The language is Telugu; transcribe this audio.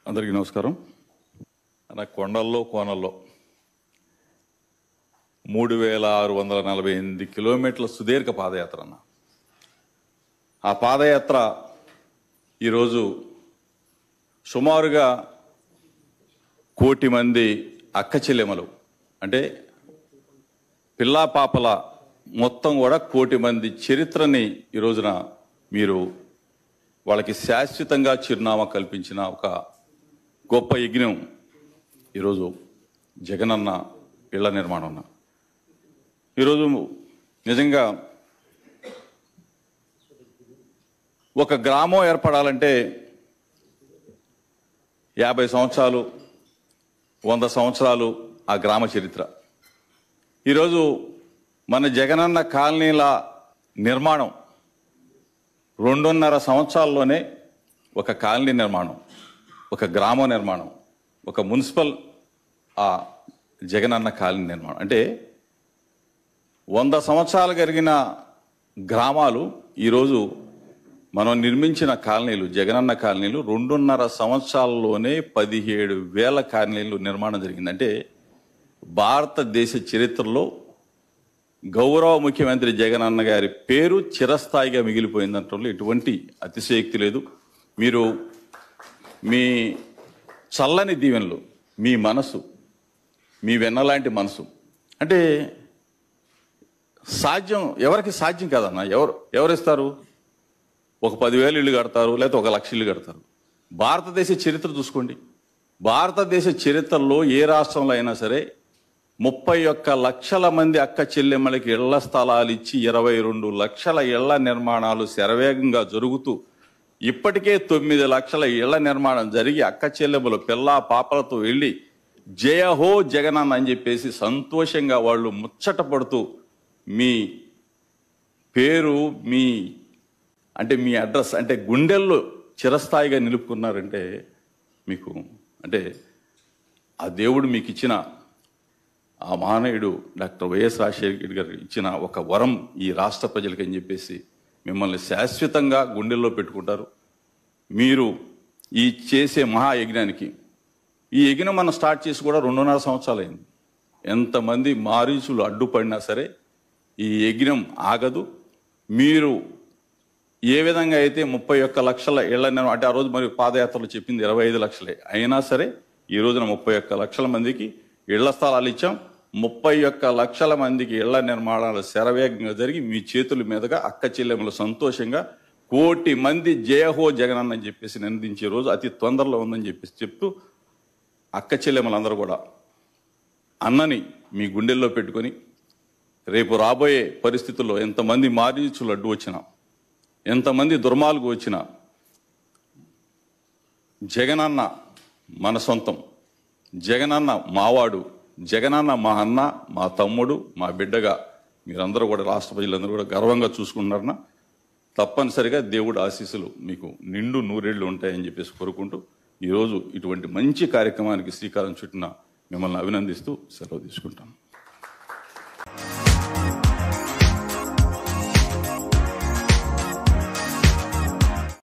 అందరికీ నమస్కారం. నా కొండల్లో కోనల్లో 3648 కిలోమీటర్ల సుదీర్ఘ పాదయాత్ర అన్న. ఆ పాదయాత్ర ఈరోజు సుమారుగా 1 కోటి మంది అక్క చెల్లెమలు, అంటే పిల్లా పాపల మొత్తం కూడా 1 కోటి మంది చరిత్రని ఈ రోజున మీరు వాళ్ళకి శాశ్వతంగా చిరునామా కల్పించిన ఒక గొప్ప యజ్ఞం ఈరోజు జగనన్న ఇళ్ల నిర్మాణం. ఈరోజు నిజంగా ఒక గ్రామం ఏర్పడాలంటే 50 సంవత్సరాలు 100 సంవత్సరాలు ఆ గ్రామ చరిత్ర. ఈరోజు మన జగనన్న కాలనీల నిర్మాణం 2.5 సంవత్సరాల్లోనే ఒక కాలనీ నిర్మాణం, ఒక గ్రామ నిర్మాణం, ఒక మున్సిపల్ జగనన్న కాలనీ నిర్మాణం. అంటే 100 సంవత్సరాలు జరిగిన గ్రామాలు ఈరోజు మనం నిర్మించిన కాలనీలు, జగనన్న కాలనీలు 2.5 సంవత్సరాల్లోనే 17,000 కాలనీలు నిర్మాణం జరిగింది. అంటే భారతదేశ చరిత్రలో గౌరవ ముఖ్యమంత్రి జగనన్న గారి పేరు చిరస్థాయిగా మిగిలిపోయిందంటే ఎటువంటి అతిశయోక్తి లేదు. మీరు మీ చల్లని దీవెనలు, మీ మనసు, మీ వెన్నలాంటి మనసు, అంటే సాధ్యం ఎవరికి సాధ్యం కాదన్న. ఎవరిస్తారు? ఒక 10,000 ఇళ్ళు కడతారు, లేకపోతే 1,00,000 ఇళ్ళు కడతారు. భారతదేశ చరిత్ర చూసుకోండి. భారతదేశ చరిత్రలో ఏ రాష్ట్రంలో అయినా సరే 31 లక్షల మంది అక్క చెల్లెమ్మలకి ఇళ్ల స్థలాలు ఇచ్చి 22 లక్షల ఇళ్ల నిర్మాణాలు శరవేగంగా జరుగుతూ ఇప్పటికే 9 లక్షల ఇళ్ల నిర్మాణం జరిగి అక్క చెల్లెమ్మలు పిల్లా పాపలతో వెళ్ళి జయహో జగనన్న అని చెప్పేసి సంతోషంగా వాళ్ళు ముచ్చట పడుతూ మీ పేరు, మీ అడ్రస్ అంటే గుండెల్లో చిరస్థాయిగా నిలుపుకున్నారంటే మీకు అంటే ఆ దేవుడు మీకు ఇచ్చిన, ఆ మహానీయుడు డాక్టర్ వైఎస్ రాజశేఖర గారు ఇచ్చిన ఒక వరం ఈ రాష్ట్ర ప్రజలకి అని చెప్పేసి మిమ్మల్ని శాశ్వతంగా గుండెల్లో పెట్టుకుంటారు. మీరు ఈ చేసే మహాయజ్ఞానికి, ఈ యజ్ఞం మనం స్టార్ట్ చేసి కూడా 2.5 సంవత్సరాలు అయింది. ఎంతమంది మారీచులు అడ్డుపడినా సరే ఈ యజ్ఞం ఆగదు. మీరు ఏ విధంగా అయితే 31 లక్షల ఇళ్ల నిర్మాణం, అంటే ఆ రోజు మరి పాదయాత్రలో చెప్పింది 25 లక్షలే అయినా సరే ఈ రోజున 31 లక్షల మందికి ఇళ్ల స్థలాలు ఇచ్చాం. 31 లక్షల మందికి ఇళ్ల నిర్మాణాలు శరవేగంగా జరిగి మీ చేతుల మీదుగా అక్క చెల్లెమ్మలు సంతోషంగా 1 కోటి మంది జయహో జగనన్న అని చెప్పేసి నిందించే రోజు అతి తొందరలో ఉందని చెప్పేసి చెప్తూ అక్క చెల్లెమ్మలందరూ కూడా అన్నని మీ గుండెల్లో పెట్టుకొని రేపు రాబోయే పరిస్థితుల్లో ఎంతమంది మారీచులు అడ్డు వచ్చినా, ఎంతమంది దుర్మార్గులు వచ్చినా జగనన్న మన సొంతం, జగనన్న మావాడు, జగనన్న మా అన్న, మా తమ్ముడు, మా బిడ్డగా మీరందరూ కూడా రాష్ట్ర ప్రజలందరూ కూడా గర్వంగా చూసుకుంటున్నారన్న. తప్పనిసరిగా దేవుడు ఆశీస్సులు మీకు నిండు నూరేళ్లు ఉంటాయని చెప్పేసి కోరుకుంటూ ఈరోజు ఇటువంటి మంచి కార్యక్రమానికి శ్రీకారం చుట్టిన మిమ్మల్ని అభినందిస్తూ సెలవు తీసుకుంటాను.